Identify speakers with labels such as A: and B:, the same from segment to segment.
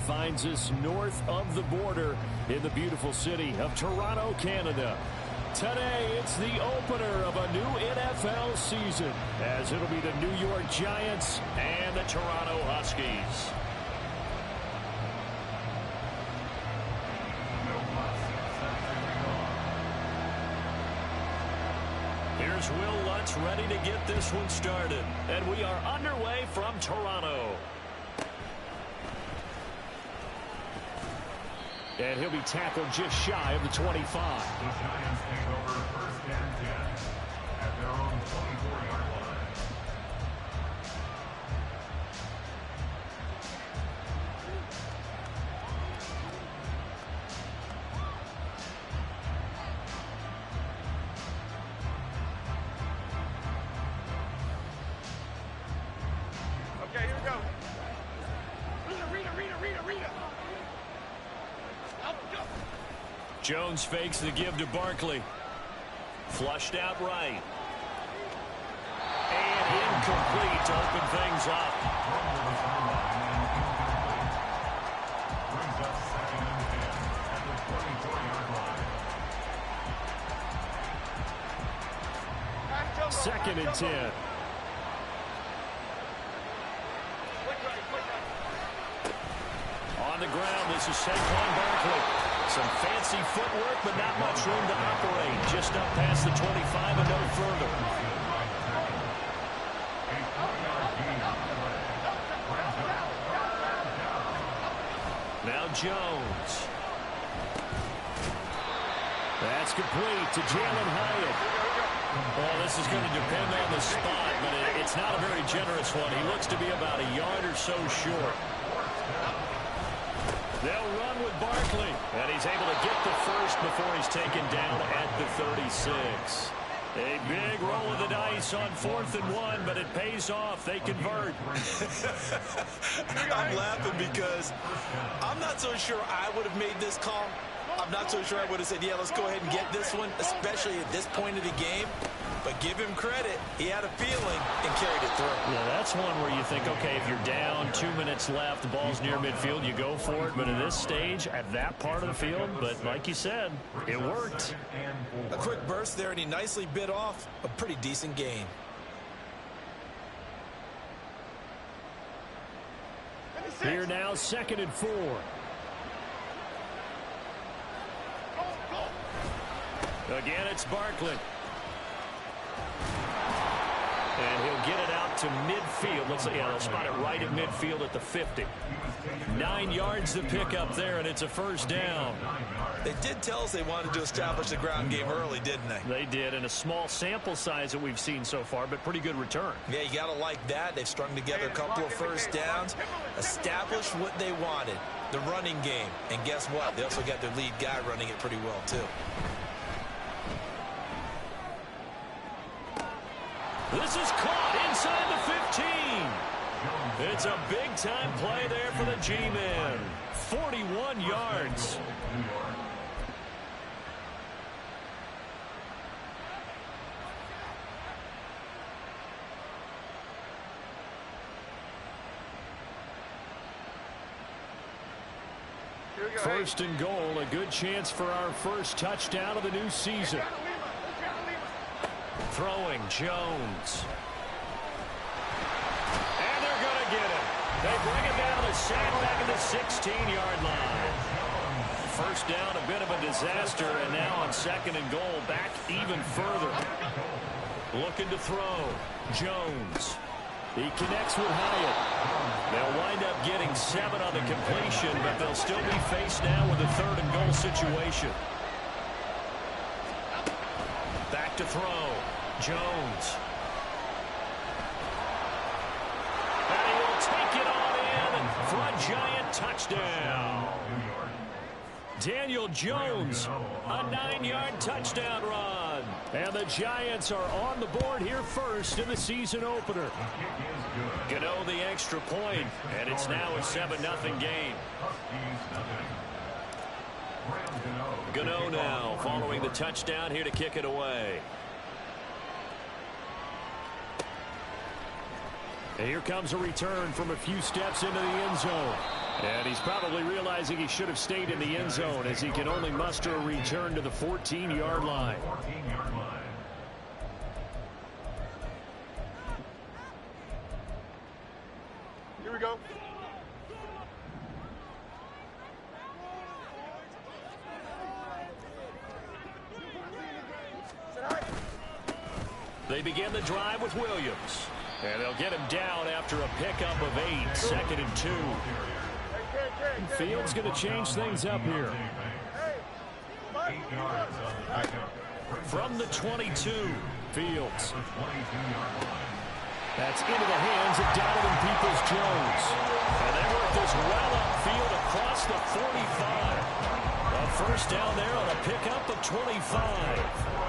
A: finds us north of the border in the beautiful city of Toronto, Canada. Today, it's the opener of a new NFL season, as it'll be the New York Giants and the Toronto Huskies. Here's Will Lutz ready to get this one started. And we are underway from Toronto. And he'll be tackled just shy of the 25.
B: The Giants take over first and 10 at their own 24-yard line.
C: Okay, here we go. Read it.
A: Jones fakes the give to Barkley. Flushed out right. And incomplete to open things up.
B: Brings up second and 10 at the 24-yard line.
A: Second and 10. On the ground, this is Saquon Barkley. Some fancy footwork, but not much room to operate. Just up past the 25 and no further. Now Jones. That's complete to Jalen Hyatt. Well, this is going to depend on the spot, but it's not a very generous one. He looks to be about a yard or so short. They'll run with Barkley, and he's able to get the first before he's taken down at the 36. A big roll of the dice on 4th and 1, but it pays off. They convert.
D: I'm laughing because I'm not so sure I would have made this call. I'm not so sure I would have said, yeah, let's go ahead and get this one, especially at this point of the game. But give him credit. He had a feeling and carried it through.
A: Yeah, that's one where you think, okay, if you're down, 2 minutes left, the ball's near midfield, you go for it. But at this stage, at that part of the field, but like you said, it worked.
D: A quick burst there, and he nicely bit off a pretty decent gain.
A: Here now, 2nd and 4. Again, it's Barkley. And he'll get it out to midfield. Looks like, yeah, they'll spot it right at midfield at the 50. 9 yards to pick up there, and it's a first down.
D: They did tell us they wanted to establish the ground game early, didn't they?
A: They did, and a small sample size that we've seen so far, but pretty good return.
D: Yeah, you got to like that. They've strung together a couple of first downs, established what they wanted, the running game. And guess what? They also got their lead guy running it pretty well, too.
A: This is caught inside the 15. It's a big-time play there for the G-Men. 41 yards. First and goal, a good chance for our first touchdown of the new season. Throwing Jones. And they're going to get it. They bring it down to sack back at the 16-yard line. First down, a bit of a disaster, and now on 2nd and goal, back even further. Looking to throw. Jones. He connects with Hyatt. They'll wind up getting 7 on the completion, but they'll still be faced now with a 3rd and goal situation. Back to throw. Jones. And he will take it on in for a Giant touchdown. Daniel Jones, a 9-yard touchdown run. And the Giants are on the board here first in the season opener. Gano the extra point, and it's now a 7-0 game. Gano now following the touchdown here to kick it away. And here comes a return from a few steps into the end zone. And he's probably realizing he should have stayed in the end zone as he can only muster a return to the 14-yard line.
B: 14-yard line.
C: Here we go.
A: They begin the drive with Williams. And they'll get him down after a pickup of 8, 2nd and 2. Fields going to change things up here.
B: 8 yards on the pickup.
A: From the 22, Fields.
B: 22-yard line.
A: That's into the hands of Donovan Peoples-Jones. And they work this well upfield across the 45. A first down there on a pickup of 25.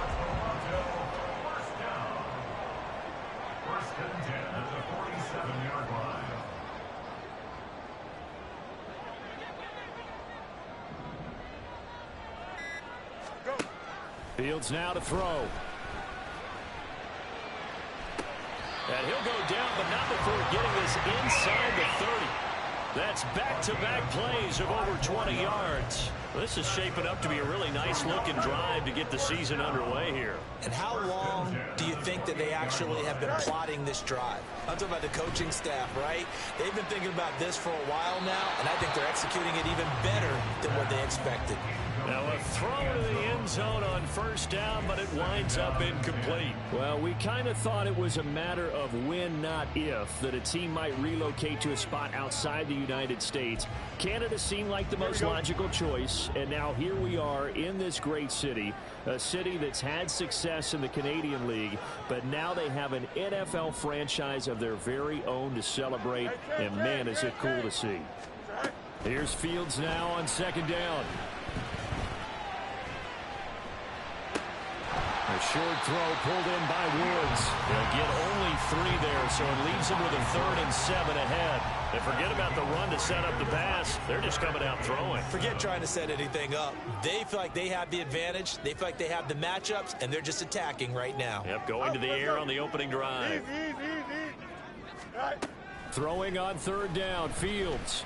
B: First and 10 at the 47-yard line.
A: Fields now to throw. And he'll go down, but not before getting this inside the 30. That's back-to-back plays of over 20 yards. This is shaping up to be a really nice-looking drive to get the season underway here.
D: And how long do you think that they actually have been plotting this drive? I'm talking about the coaching staff, right? They've been thinking about this for a while now, and I think they're executing it even better than what they expected.
A: Now a throw to the end zone on first down, but it winds up incomplete. Well, we kind of thought it was a matter of when, not if, that a team might relocate to a spot outside the United States. Canada seemed like the most logical choice, and now here we are in this great city, a city that's had success in the Canadian League, but now they have an NFL franchise of their very own to celebrate, and man, is it cool to see. Here's Fields now on second down. A short throw pulled in by Woods. They'll get only 3 there, so it leaves them with a 3rd and 7 ahead. And forget about the run to set up the pass. They're just coming out throwing.
D: Forget trying to set anything up. They feel like they have the advantage. They feel like they have the matchups, and they're just attacking right now.
A: Yep, going to the air on the opening drive. Throwing on 3rd down, Fields.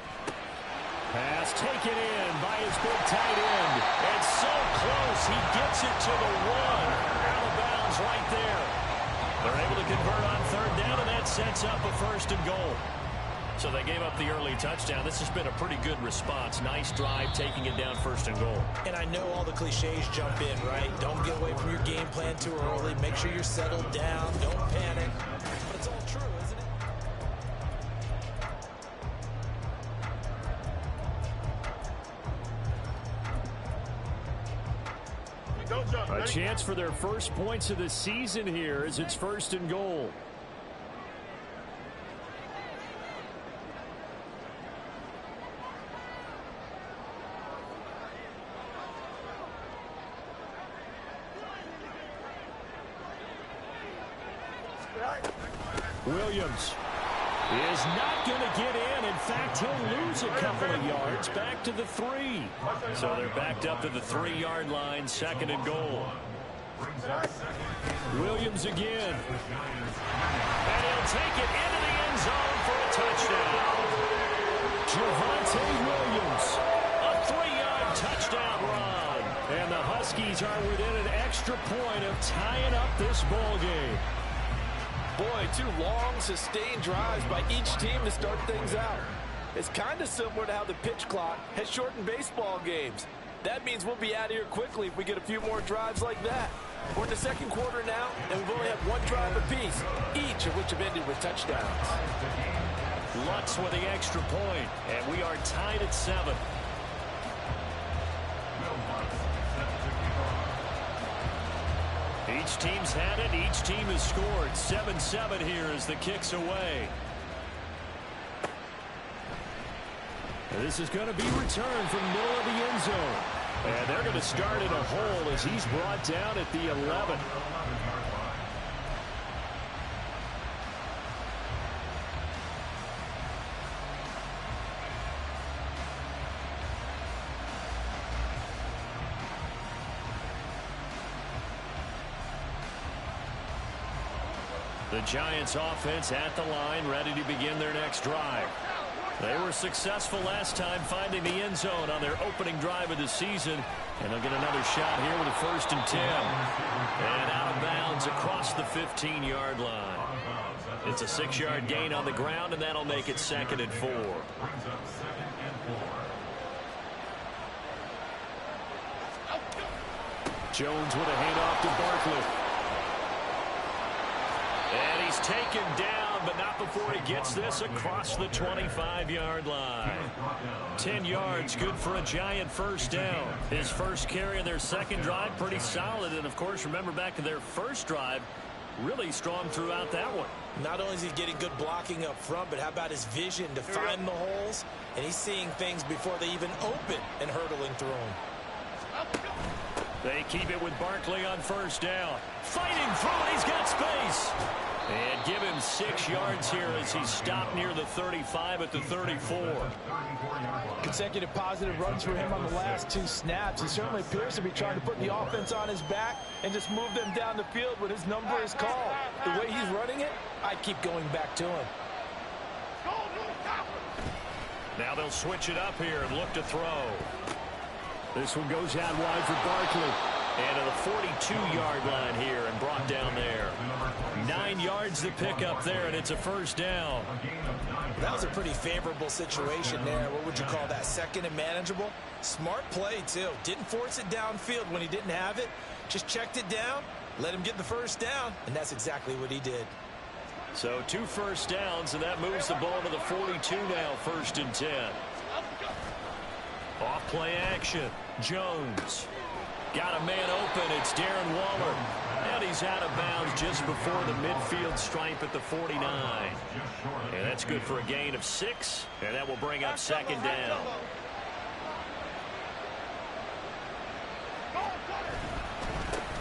A: Pass taken in by his big tight end. And so close, he gets it to the 1. Out of bounds right there. They're able to convert on 3rd down, and that sets up a 1st and goal. So they gave up the early touchdown. This has been a pretty good response. Nice drive, taking it down 1st and goal.
D: And I know all the cliches jump in, right? Don't get away from your game plan too early. Make sure you're settled down. Don't panic. But it's all true, isn't it?
A: A chance for their first points of the season here as it's 1st and goal. Williams is not going to get in. In fact, he'll lose a couple of yards back to the 3. So they're backed up to the 3-yard line, 2nd and goal. Williams again. And he'll take it into the end zone for a touchdown. Javonte Williams, a 3-yard touchdown run. And the Huskies are within an extra point of tying up this ball game.
E: Boy, 2 long, sustained drives by each team to start things out. It's kind of similar to how the pitch clock has shortened baseball games. That means we'll be out of here quickly if we get a few more drives like that. We're in the 2nd quarter now, and we've only had 1 drive apiece, each of which have ended with touchdowns.
A: Lutz with the extra point, and we are tied at 7. Each team's had it. Each team has scored. 7-7 here as the kick's away. And this is going to be returned from middle of the end zone. And they're going to start in a hole as he's brought down at the 11. The Giants offense at the line, ready to begin their next drive. They were successful last time finding the end zone on their opening drive of the season. And they'll get another shot here with a 1st and 10. And out of bounds across the 15-yard line. It's a 6-yard gain on the ground, and that'll make it 2nd and 4. Jones with a handoff to Barkley. And he's taken down, but not before he gets this across the 25-yard line. 10 yards, good for a Giant 1st down. His first carry of their 2nd drive, pretty solid. And, of course, remember back to their 1st drive, really strong throughout that one.
D: Not only is he getting good blocking up front, but how about his vision to find the holes? And he's seeing things before they even open and hurdling through them.
A: They keep it with Barkley on 1st down. Fighting through it. He's got space. And give him 6 yards here as he stopped near the 35 at the 34.
E: Consecutive positive runs for him on the last 2 snaps. He certainly appears to be trying to put the offense on his back and just move them down the field when his number is called. The way he's running it, I keep going back to him.
A: Now they'll switch it up here and look to throw. This one goes out wide for Barkley. And to the 42-yard line here and brought down there. 9 yards to pick up there, and it's a 1st down.
D: That was a pretty favorable situation there. What would you call that? 2nd and manageable? Smart play, too. Didn't force it downfield when he didn't have it. Just checked it down, let him get the 1st down, and that's exactly what he did.
A: So 2 1st downs, and that moves the ball to the 42 now, 1st and 10. Off play action. Jones. Got a man open. It's Darren Waller. And he's out of bounds just before the midfield stripe at the 49. And that's good for a gain of 6. And that will bring up 2nd down.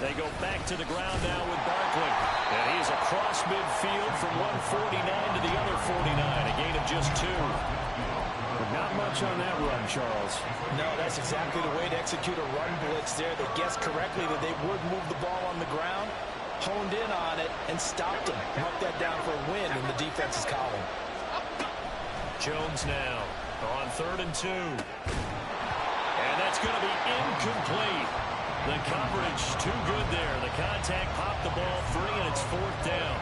A: They go back to the ground now with Barkley. And he's across midfield from 149 to the other 49. A gain of just 2. But not much on that run, Charles.
D: No, that's exactly the way to execute a run blitz there. They guessed correctly that they would move the ball on the ground, honed in on it, and stopped them. Marked that down for a win in the defense's column.
A: Jones now on 3rd and 2. And that's going to be incomplete. The coverage too good there. The contact popped the ball free, and it's 4th down.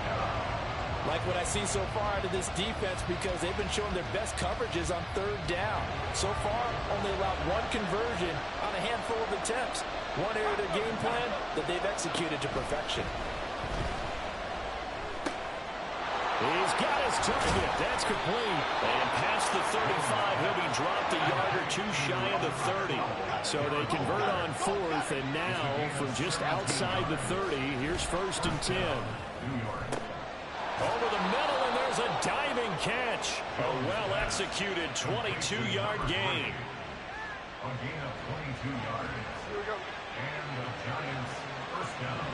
E: Like what I see so far out of this defense, because they've been showing their best coverages on 3rd down. So far, only allowed 1 conversion on a handful of attempts. One area of their game plan that they've executed to perfection.
A: He's got his target. That's complete. And past the 35, he'll be dropped a yard or 2 shy of the 30. So they convert on 4th, and now from just outside the 30, here's 1st and 10. Over the middle, and there's a diving catch. A well-executed 22-yard gain.
B: A gain of 22 yards. And the Giants 1st down.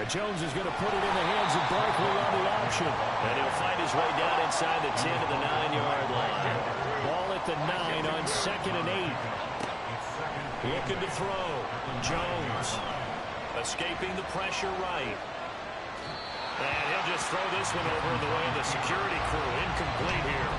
A: Jones is going to put it in the hands of Barkley on the option. And he'll find his way down inside the 10 to the 9-yard line. Ball at the 9 on 2nd and 8. Looking to throw. Jones escaping the pressure right. And he'll just throw this one over the way of the security crew. Incomplete here.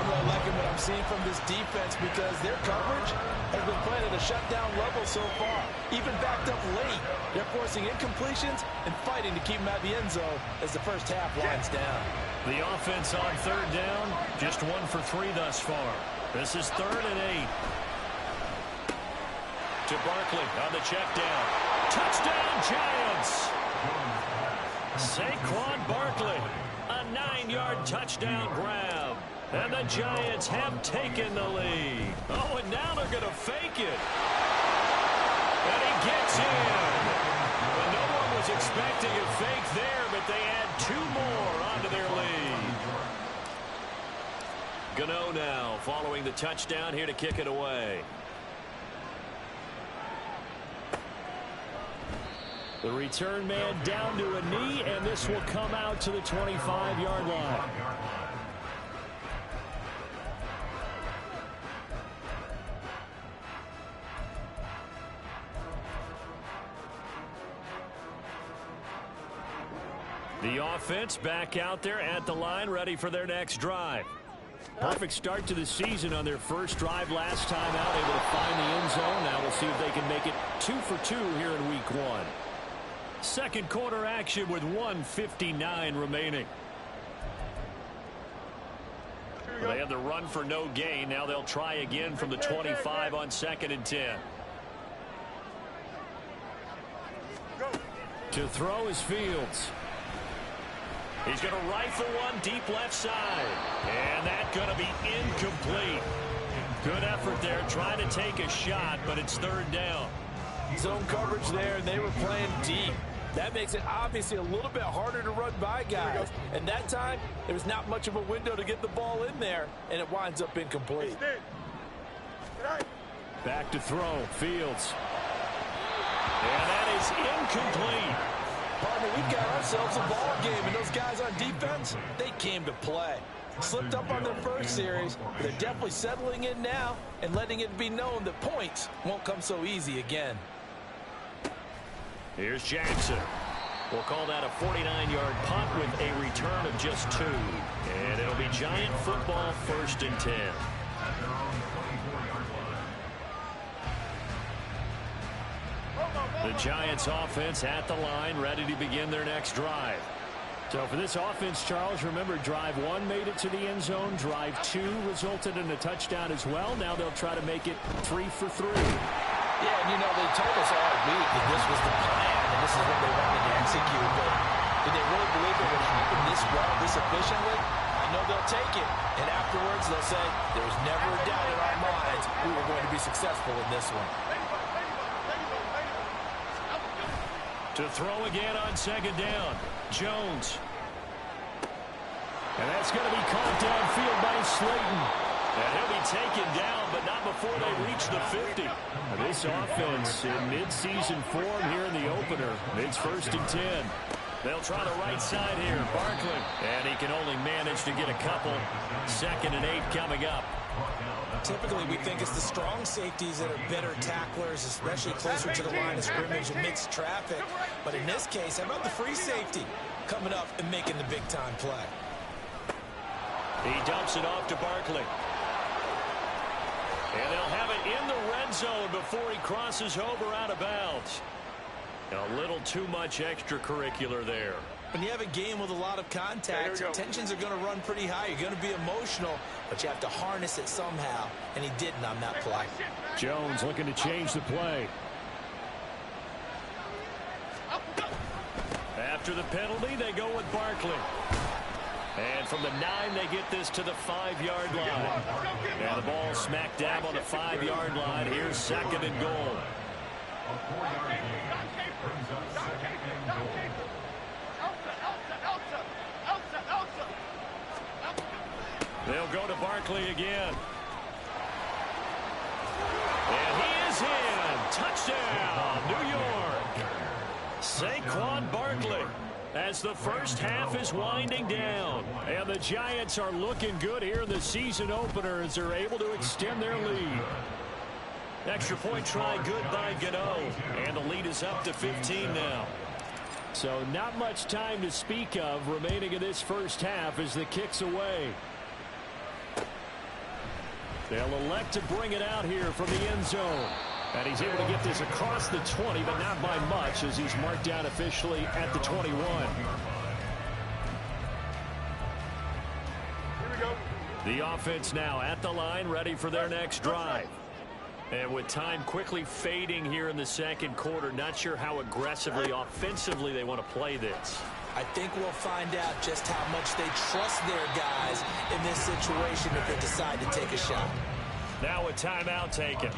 E: I'm really liking what I'm seeing from this defense because their coverage has been playing at a shutdown level so far. Even backed up late, they're forcing incompletions and fighting to keep them at the end zone as the first half winds down.
A: The offense on 3rd down, just 1 for 3 thus far. This is 3rd and 8. To Barkley on the check down. Touchdown, Giants! Saquon Barkley, a 9-yard touchdown grab. And the Giants have taken the lead. Oh, and now they're going to fake it. And he gets in. Well, no one was expecting a fake there, but they add 2 more onto their lead. Gano now following the touchdown here to kick it away. The return man down to a knee, and this will come out to the 25-yard line. The offense back out there at the line, ready for their next drive. Perfect start to the season on their first drive last time out, able to find the end zone. Now we'll see if they can make it 2 for 2 here in week 1. Second quarter action with 1:59 remaining. They have the run for no gain. Now they'll try again from the 25 on 2nd and 10. To throw is Fields. He's going to rifle one deep left side. And that's going to be incomplete. Good effort there, trying to take a shot, but it's 3rd down.
E: Zone coverage there, and they were playing deep. That makes it obviously a little bit harder to run by guys. And that time, there was not much of a window to get the ball in there, and it winds up incomplete.
A: Back to throw, Fields. And that is incomplete.
E: Partner, we've got ourselves a ball game, and those guys on defense, they came to play. Slipped up on their first series, but they're definitely settling in now and letting it be known that points won't come so easy again.
A: Here's Jackson. We'll call that a 49-yard punt with a return of just 2. And it'll be Giant football, 1st and 10. The Giants offense at the line, ready to begin their next drive. So for this offense, Charles, remember drive 1 made it to the end zone. Drive 2 resulted in a touchdown as well. Now they'll try to make it 3 for 3.
E: Yeah, and you know, they told us all week that this was the plan and this is what they wanted to execute. But did they really believe it would happen this well, this efficiently? I know they'll take it. And afterwards, they'll say, there was never a doubt in our minds we were going to be successful in this one.
A: To throw again on 2nd down, Jones. And that's going to be caught downfield by Slayton. And he'll be taken down, but not before they reach the 50. This offense in mid-season form here in the opener. It's 1st and 10. They'll try the right side here, Barkley. And he can only manage to get a couple. 2nd and 8 coming up.
F: Typically, we think it's the strong safeties that are better tacklers, especially closer to the line of scrimmage amidst traffic. But in this case, how about the free safety coming up and making the big-time play?
A: He dumps it off to Barkley. And they'll have it in the red zone before he crosses over out of bounds. A little too much extracurricular there.
F: When you have a game with a lot of contact, tensions are going to run pretty high. You're going to be emotional, but you have to harness it somehow, and he didn't on that play.
A: Jones looking to change the play. After the penalty, they go with Barkley. And from the 9, they get this to the 5-yard line. And the ball smack dab on the 5-yard line. Here's 2nd and goal. They'll go to Barkley again. And he is in. Touchdown, New York. Saquon Barkley. As the first half is winding down. And the Giants are looking good here in the season opener as they're able to extend their lead. Extra point try good by Gano. And the lead is up to 15 now. So not much time to speak of remaining in this first half as the kick's away. They'll elect to bring it out here from the end zone. And he's able to get this across the 20, but not by much as he's marked down officially at the 21. The offense now at the line, ready for their next drive. And with time quickly fading here in the second quarter, not sure how aggressively, offensively they want to play this.
F: I think we'll find out just how much they trust their guys in this situation if they decide to take a shot.
A: Now a timeout taken.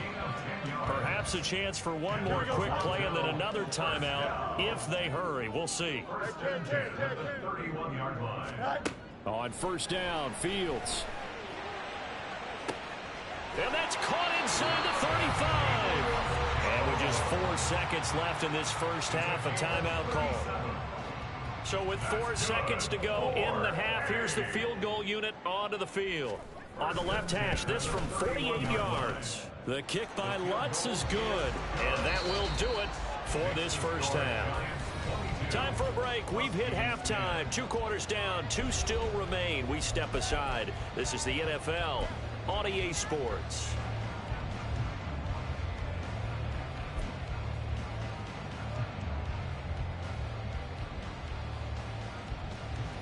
A: Perhaps a chance for one more quick play and then another timeout if they hurry. We'll see. On 1st down, Fields. And that's caught inside the 35. And with just 4 seconds left in this first half, a timeout call. So with 4 seconds to go in the half, here's the field goal unit onto the field. On the left hash, this from 48 yards. The kick by Lutz is good, and that will do it for this first half. Time for a break. We've hit halftime. 2 quarters down, 2 still remain. We step aside. This is the NFL on EA Sports.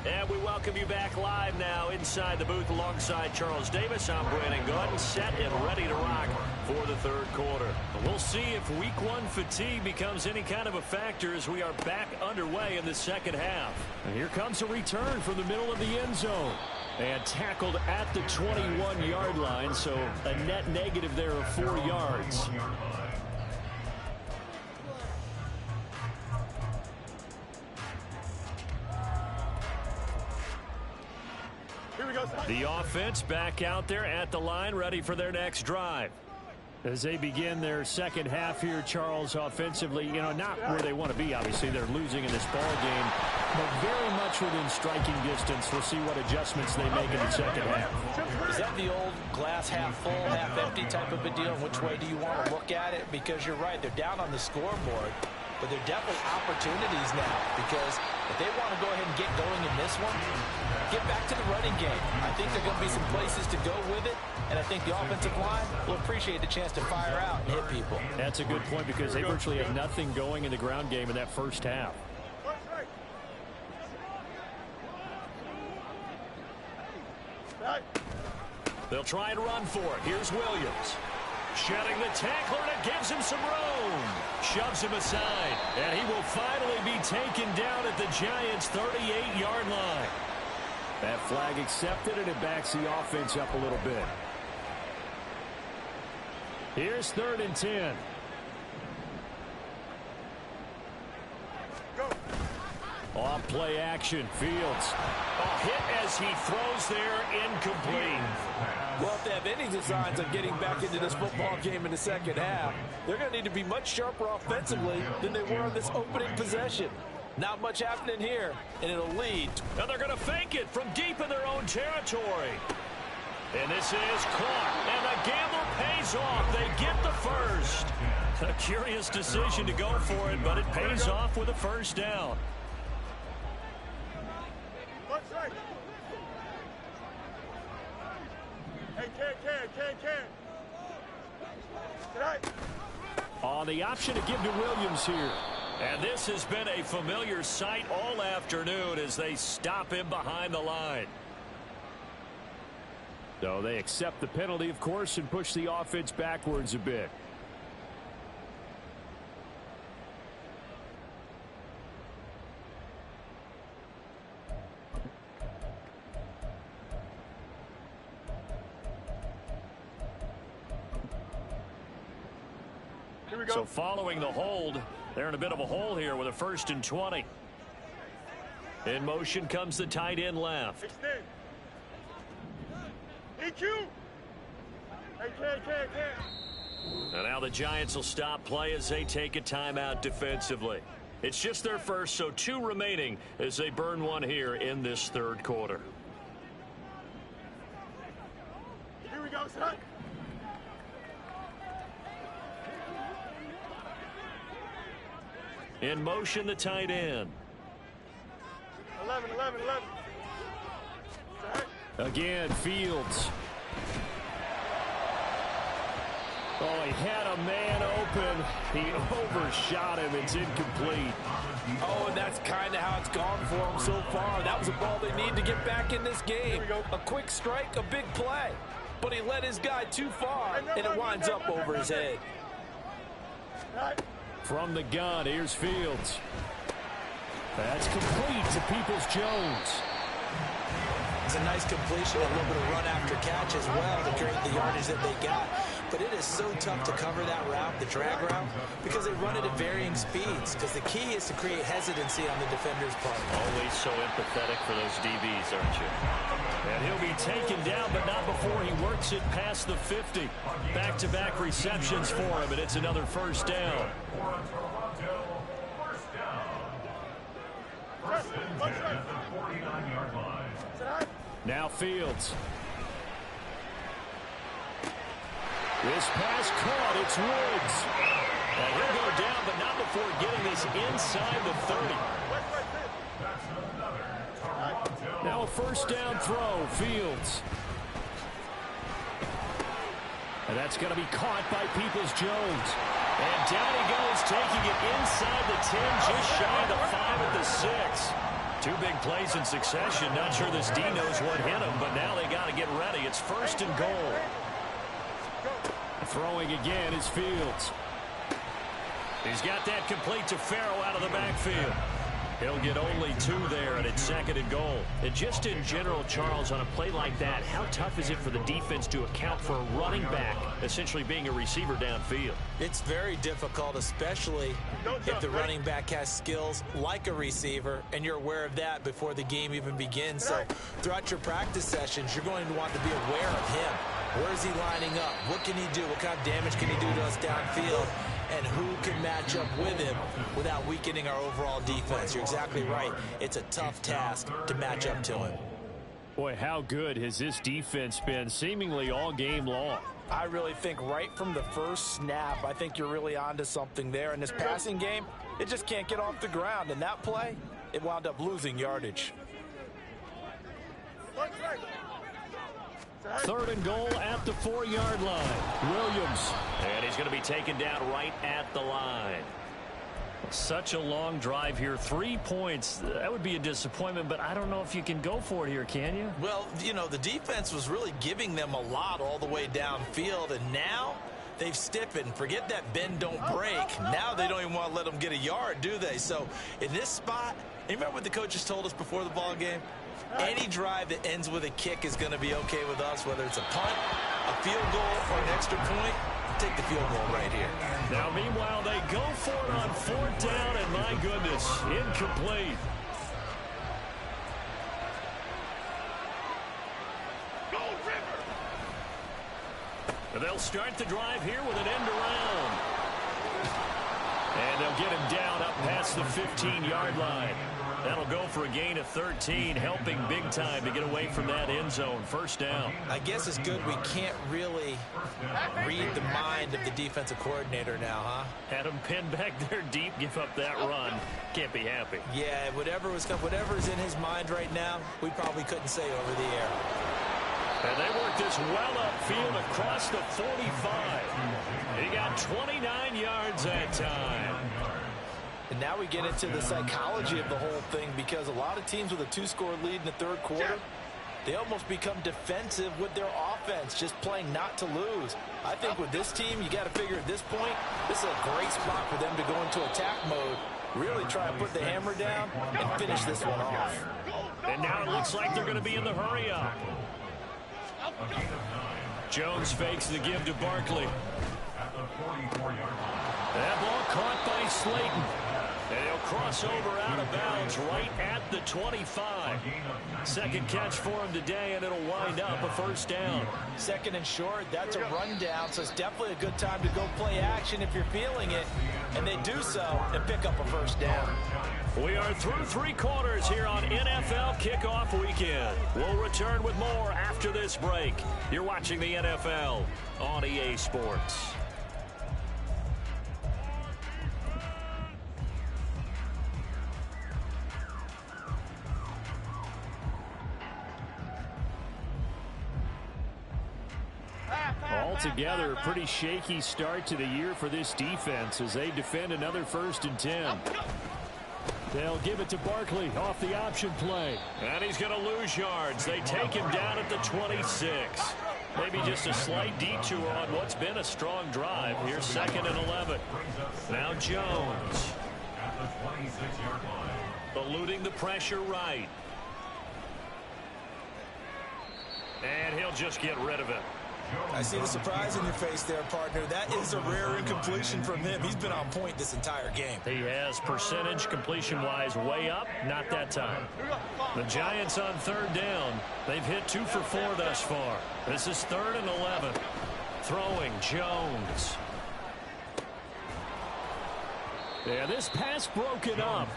A: And we welcome you back live now inside the booth alongside Charles Davis. I'm Brandon Gordon, set and ready to rock for the third quarter. We'll see if week 1 fatigue becomes any kind of a factor as we are back underway in the second half. And here comes a return from the middle of the end zone. And tackled at the 21-yard line, so a net negative there of 4 yards. The offense back out there at the line, ready for their next drive. As they begin their second half here, Charles, offensively, not where they want to be, obviously. They're losing in this ball game, but very much within striking distance. We'll see what adjustments they make in the second half.
F: Is that the old glass half full, half empty type of a deal? Which way do you want to look at it? Because you're right, they're down on the scoreboard, but they're definitely opportunities now, because if they want to go ahead and get going in this one, get back to the running game. I think there are going to be some places to go with it, and I think the offensive line will appreciate the chance to fire out and hit people.
A: That's a good point, because they virtually had nothing going in the ground game in that first half. They'll try and run for it. Here's Williams. Shedding the tackler, and it gives him some room. Shoves him aside, and he will finally be taken down at the Giants' 38-yard line. That flag accepted, and it backs the offense up a little bit. Here's 3rd and 10. On play action, Fields. A hit as he throws there, incomplete.
E: Well, if they have any designs of getting back into this football game in the second half, they're going to need to be much sharper offensively than they were on this opening possession. Not much happening here, and it'll lead.
A: And they're going to fake it from deep in their own territory. And this is caught, and the gamble pays off. They get the first. A curious decision to go for it, but it pays off with a first down. On the option to give to Williams here. And this has been a familiar sight all afternoon as they stop him behind the line. So they accept the penalty, of course, and push the offense backwards a bit. So following the hold, they're in a bit of a hole here with a 1st and 20. In motion comes the tight end left. And now the Giants will stop play as they take a timeout defensively. It's just their first, so 2 remaining as they burn one here in this third quarter.
C: Here we go, son.
A: In motion, the tight end.
C: 11.
A: Again, Fields. Oh, he had a man open. He overshot him. It's incomplete.
E: Oh, and that's kind of how it's gone for him so far. That was a ball they need to get back in this game. A quick strike, a big play. But he led his guy too far, and it winds up over his head.
A: From the gun, here's Fields. That's complete to Peoples-Jones.
F: It's a nice completion, a little bit of run after catch as well to create the yardage that they got. But it is so tough to cover that route, the drag route, because they run it at varying speeds. Because the key is to create hesitancy on the defender's part.
A: Always so empathetic for those DBs, aren't you? And he'll be taken down, but not before he works it past the 50. Back-to-back receptions for him, and it's another first down. Now Fields. This pass caught. It's Woods. Now he'll go down, but not before getting this inside the 30. Now a first down throw, Fields. And that's going to be caught by Peoples-Jones. And down he goes, taking it inside the 10, just shy of the 5 at the 6. Two big plays in succession. Not sure this D knows what hit him, but now they got to get ready. It's first and goal. Throwing again is Fields. He's got that complete to Farrow out of the backfield. He'll get only 2 there, and it's second and goal. And just in general, Charles, on a play like that, how tough is it for the defense to account for a running back essentially being a receiver downfield?
F: It's very difficult, especially if the running back has skills like a receiver, and you're aware of that before the game even begins. So throughout your practice sessions, you're going to want to be aware of him. Where is he lining up? What can he do? What kind of damage can he do to us downfield? And who can match up with him without weakening our overall defense? You're exactly right. It's a tough task to match up to him.
A: Boy, how good has this defense been seemingly all game long?
E: I really think right from the first snap, I think you're really onto something there. In this passing game, it just can't get off the ground. And that play, it wound up losing yardage.
A: Third and goal at the 4-yard line. Williams. And he's going to be taken down right at the line. Such a long drive here. 3 points. That would be a disappointment, but I don't know if you can go for it here, can you?
F: Well, you know, the defense was really giving them a lot all the way downfield, and now they've stiffened. Forget that bend, don't break. Now they don't even want to let them get a yard, do they? So in this spot, you remember what the coaches told us before the ball game? Any drive that ends with a kick is going to be okay with us, whether it's a punt, a field goal, or an extra point. Take the field goal right here.
A: Now, meanwhile, they go for it on 4th down, and my goodness, incomplete. And they'll start the drive here with an end around. And they'll get him down up past the 15-yard line. That'll go for a gain of 13, helping big time to get away from that end zone. First down.
F: I guess it's good we can't really read the mind of the defensive coordinator now, huh?
A: Had him pinned back there deep, give up that run. Can't be happy.
F: Yeah, whatever's in his mind right now, we probably couldn't say over the air.
A: And they work this well upfield across the 45. He got 29 yards that time.
E: And now we get into the psychology of the whole thing, because a lot of teams with a 2-score lead in the third quarter, they almost become defensive with their offense, just playing not to lose. I think with this team, you got to figure at this point, this is a great spot for them to go into attack mode, really try to put the hammer down and finish this one off.
A: And now it looks like they're going to be in the hurry up. Jones fakes the give to Barkley. That ball caught by Slayton. And he'll cross over out of bounds right at the 25. Second catch for him today, and it'll wind up a first down.
E: Second and short, that's a rundown, so it's definitely a good time to go play action if you're feeling it. And they do so and pick up a first down.
A: We are through 3 quarters here on NFL Kickoff Weekend. We'll return with more after this break. You're watching the NFL on EA Sports. Altogether, a pretty shaky start to the year for this defense as they defend another 1st and 10. They'll give it to Barkley off the option play. And he's going to lose yards. They take him down at the 26. Maybe just a slight detour on what's been a strong drive. Here's 2nd and 11. Now Jones. Eluding the pressure right. And he'll just get rid of it.
F: I see the surprise in your face there, partner. That is a rare incompletion from him. He's been on point this entire game.
A: He has percentage completion-wise way up, not that time. The Giants on 3rd down. They've hit 2 for 4 thus far. This is 3rd and 11. Throwing Jones. Yeah, this pass broken up.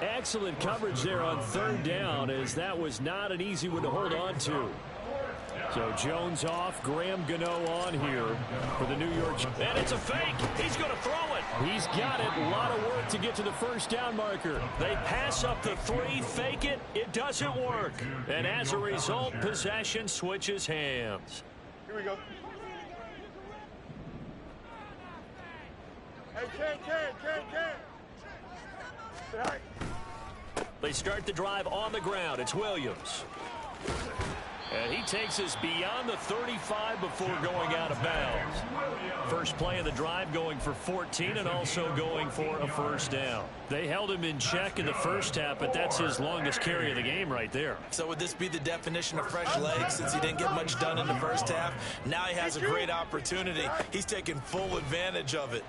A: Excellent coverage there on 3rd down, as that was not an easy one to hold on to. So Jones off, Graham Gano on here for the New York. And it's a fake. He's going to throw it. He's got it. A lot of work to get to the first down marker. They pass up the 3, fake it. It doesn't work. And as a result, possession switches hands.
C: Here we go. Hey, Ken. All right.
A: They start the drive on the ground. It's Williams. And he takes us beyond the 35 before going out of bounds. First play of the drive going for 14 and also going for a first down. They held him in check in the first half, but that's his longest carry of the game right there.
F: So would this be the definition of fresh legs since he didn't get much done in the first half? Now he has a great opportunity. He's taking full advantage of it.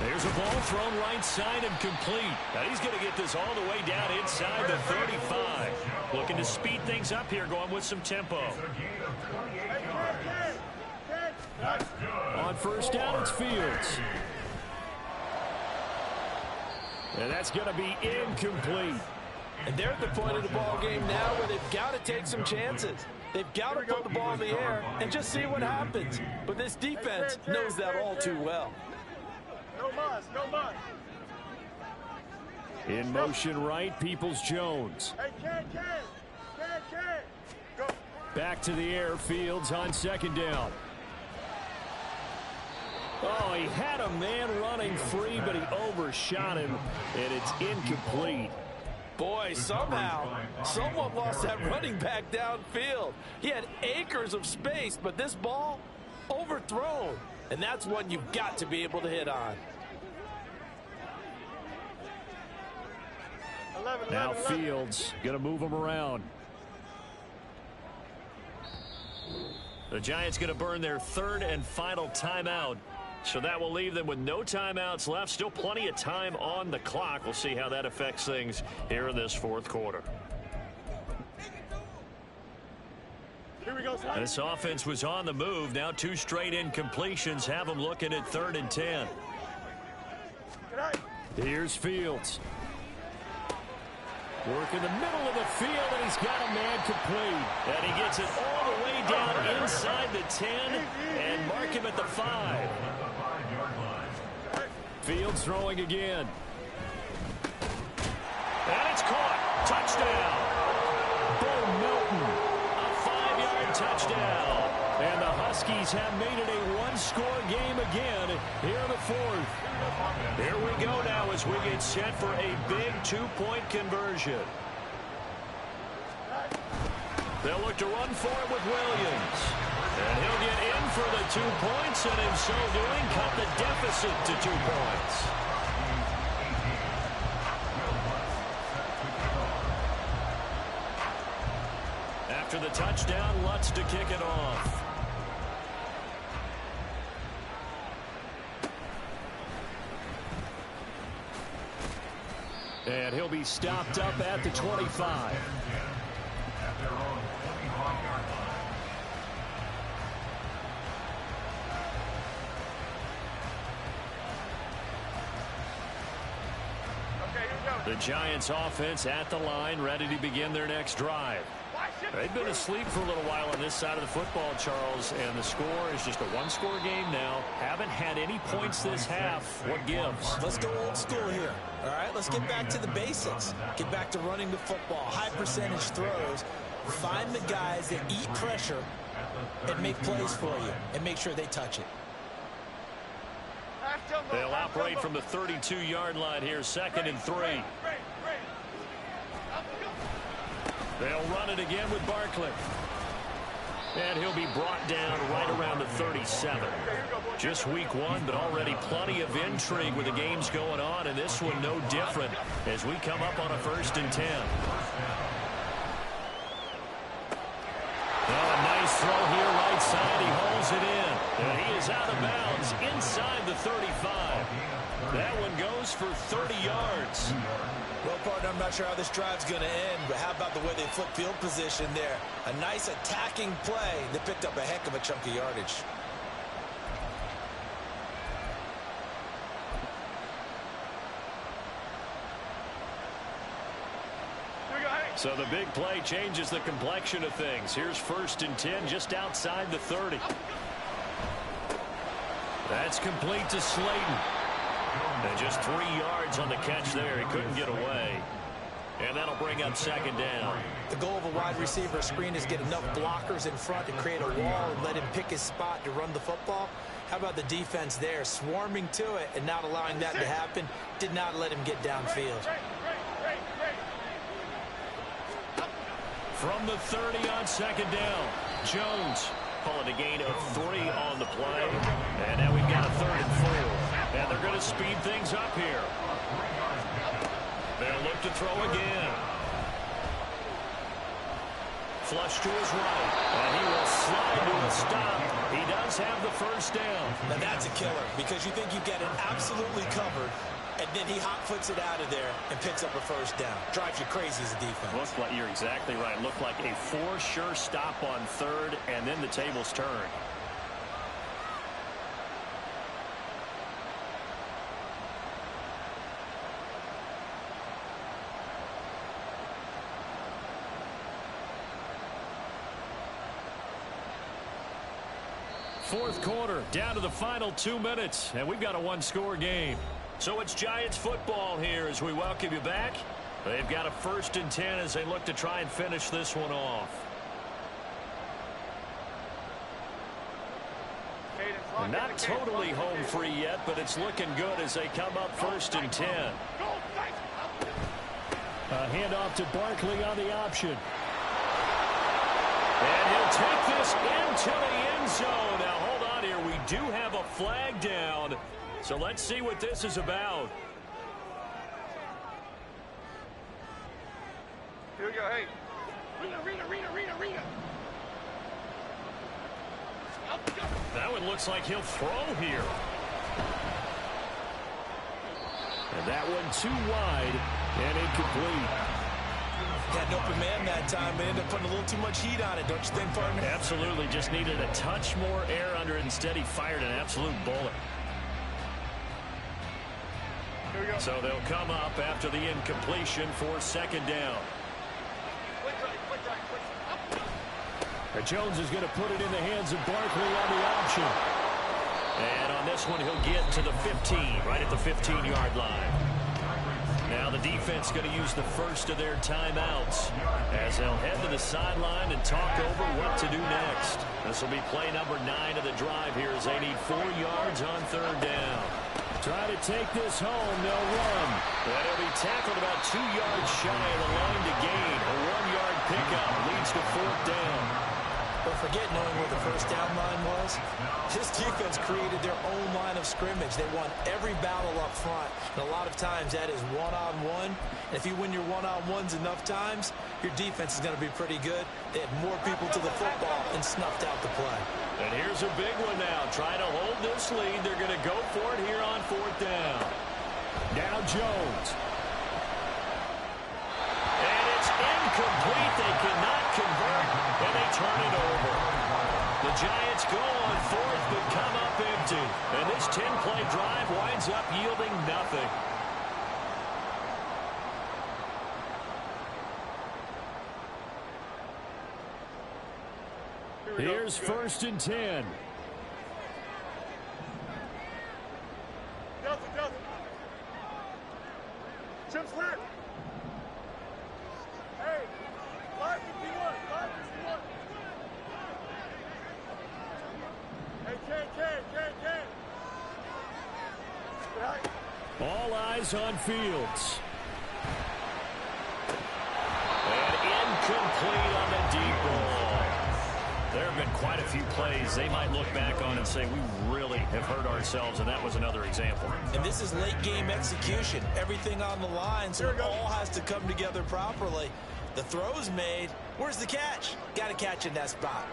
A: There's a ball thrown right side and complete. Now he's going to get this all the way down inside the 35. Looking to speed things up here, going with some tempo. On first down, it's Fields. And that's going to be incomplete.
E: And they're at the point of the ball game now where they've got to take some chances. They've got to put the ball in the air and just see what happens. But this defense knows that all too well.
C: No muss.
A: In motion right, Peoples-Jones.
C: Hey, Ken. Go.
A: Back to the air, Fields on second down. Oh, he had a man running free, but he overshot him, and it's incomplete.
E: Boy, somehow, someone lost that running back downfield. He had acres of space, but this ball, overthrown. And that's one you've got to be able to hit on.
A: Now Fields going to move him around. The Giants going to burn their third and final timeout. So that will leave them with no timeouts left. Still plenty of time on the clock. We'll see how that affects things here in this fourth quarter.
C: Here we go, son.
A: This offense was on the move. Now 2 straight incompletions have them looking at 3rd and 10. Here's Fields. Work in the middle of the field, and he's got a man complete. And he gets it all the way down inside the 10 and mark him at the 5. Fields throwing again. And it's caught. Touchdown. Bo Melton. A 5-yard touchdown. And the Huskies have made it a one-score game again here in the fourth. Here we go now as we get set for a big 2-point conversion. They'll look to run for it with Williams. And he'll get in for the 2 points, and in so doing, cut the deficit to 2 points. After the touchdown, Lutz to kick it off. And he'll be stopped up at the 25. The Giants offense at the line, ready to begin their next drive. They've been asleep for a little while on this side of the football, Charles, and the score is just a one-score game now. Haven't had any points this half. What gives?
F: Let's go old school here. All right, let's get back to the basics. Get back to running the football, high percentage throws. Find the guys that eat pressure and make plays for you and make sure they touch it.
A: They'll operate from the 32-yard line here, 2nd and 3. They'll run it again with Barkley. And he'll be brought down right around the 37. Just week 1, but already plenty of intrigue with the games going on, and this one no different as we come up on a 1st and 10. Oh, a nice throw here right side. He holds it in. And he is out of bounds inside the 35. That one goes for 30 yards.
F: Well, partner, I'm not sure how this drive's going to end, but how about the way they flip field position there? A nice attacking play that picked up a heck of a chunk of yardage.
A: So the big play changes the complexion of things. Here's 1st and 10 just outside the 30. That's complete to Slayton. And just 3 yards on the catch there. He couldn't get away. And that'll bring up 2nd down.
F: The goal of a wide receiver screen is get enough blockers in front to create a wall and let him pick his spot to run the football. How about the defense there, swarming to it and not allowing that to happen? Did not let him get downfield.
A: From the 30 on 2nd down, Jones calling a gain of 3 on the play. And now we've got a 3rd and 4. And they're going to speed things up here. They'll look to throw again. Flush to his right. And he will slide to a stop. He does have the 1st down.
F: Now that's a killer because you think you get it absolutely covered, and then he hot-foots it out of there and picks up a 1st down. Drives you crazy as a defense.
A: Looks like you're exactly right. Looked like a for sure stop on 3rd, and then the tables turned. Fourth quarter, down to the final 2 minutes, and we've got a 1-score game. So it's Giants football here as we welcome you back. They've got a 1st and 10 as they look to try and finish this one off. Not totally home free yet, but it's looking good as they come up 1st and 10. A handoff to Barkley on the option. And he'll take this into the end zone. Now, hold on here. We do have a flag down. So let's see what this is about.
C: Here we go. Hey. Rita.
A: That one looks like he'll throw here. And that one too wide and incomplete.
F: Had an open man that time, but ended up putting a little too much heat on it, don't you think, partner?
A: Absolutely. Just needed a touch more air under it. Instead, he fired an absolute bullet. So they'll come up after the incompletion for 2nd down. And Jones is going to put it in the hands of Barkley on the option. And on this one, he'll get to the 15, right at the 15-yard line. Now the defense going to use the 1st of their timeouts as they'll head to the sideline and talk over what to do next. This will be play number 9 of the drive here as they need 4 yards on 3rd down. Try to take this home. They'll run. That'll be tackled about 2 yards shy of the line to gain. A 1-yard pickup leads to 4th down.
F: But forget knowing where the 1st down line was. This defense created their own line of scrimmage. They won every battle up front. And a lot of times that is one-on-one. And if you win your one-on-ones enough times, your defense is going to be pretty good. They had more people to the football and snuffed out the play.
A: And here's a big one now. Trying to hold this lead. They're going to go for it here on 4th down. Now Jones. And it's incomplete. They cannot convert, and they turn it over. The Giants go on 4th, but come up empty. And this 10-play drive winds up yielding nothing. Here's 1st and 10.
C: Delta. Chip's lit. Hey, 551. Hey, Ken.
A: All eyes on Fields. And incomplete on the deep ball. There have been quite a few plays they might look back on and say, we really have hurt ourselves, and that was another example.
F: And this is late game execution. Everything on the line, so it all has to come together properly. The throw's made. Where's the catch? Got to catch in that spot.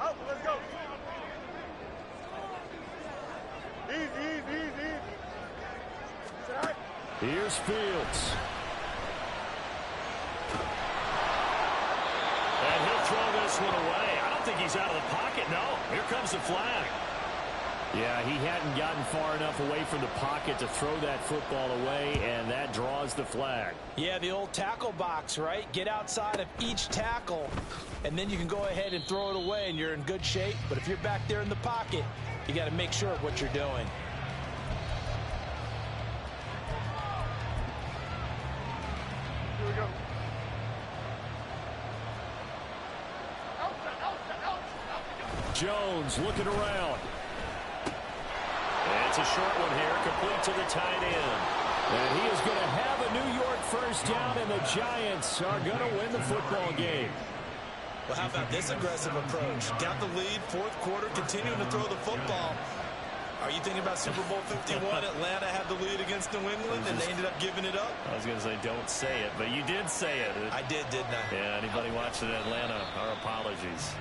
C: Out, let's go. Easy.
A: Here's Fields. And he'll throw this one away. I don't think he's out of the pocket. No, here comes the flag. Yeah, he hadn't gotten far enough away from the pocket to throw that football away, and that draws the flag.
F: Yeah, the old tackle box, right? Get outside of each tackle, and then you can go ahead and throw it away, and you're in good shape. But if you're back there in the pocket, you got to make sure of what you're doing.
C: Here we go.
A: Jones looking around. It's a short one here, complete to the tight end. And he is going to have a New York first down, and the Giants are going to win the football game.
F: Well, how about this aggressive approach? Got the lead, fourth quarter, continuing to throw the football. Are you thinking about Super Bowl 51? Atlanta had the lead against New England, and they ended up giving it up?
A: I was going to say, don't say it, but you did say it.
F: I did, didn't I?
A: Yeah, anybody watching Atlanta, our apologies.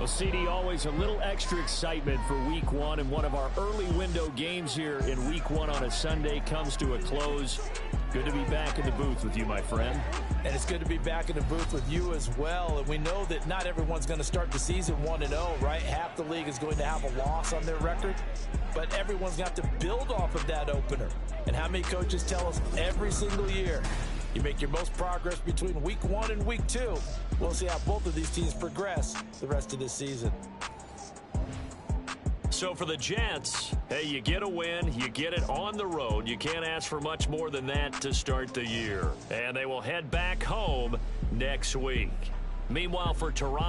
A: Well, CD, always a little extra excitement for Week 1, and one of our early window games here in Week 1 on a Sunday comes to a close. Good to be back in the booth with you, my friend.
F: And it's good to be back in the booth with you as well. And we know that not everyone's going to start the season 1-0, right? Half the league is going to have a loss on their record. But everyone's got to build off of that opener. And how many coaches tell us every single year, you make your most progress between Week 1 and Week 2. We'll see how both of these teams progress the rest of this season.
A: So for the Jets, hey, you get a win, you get it on the road. You can't ask for much more than that to start the year. And they will head back home next week. Meanwhile, for Toronto,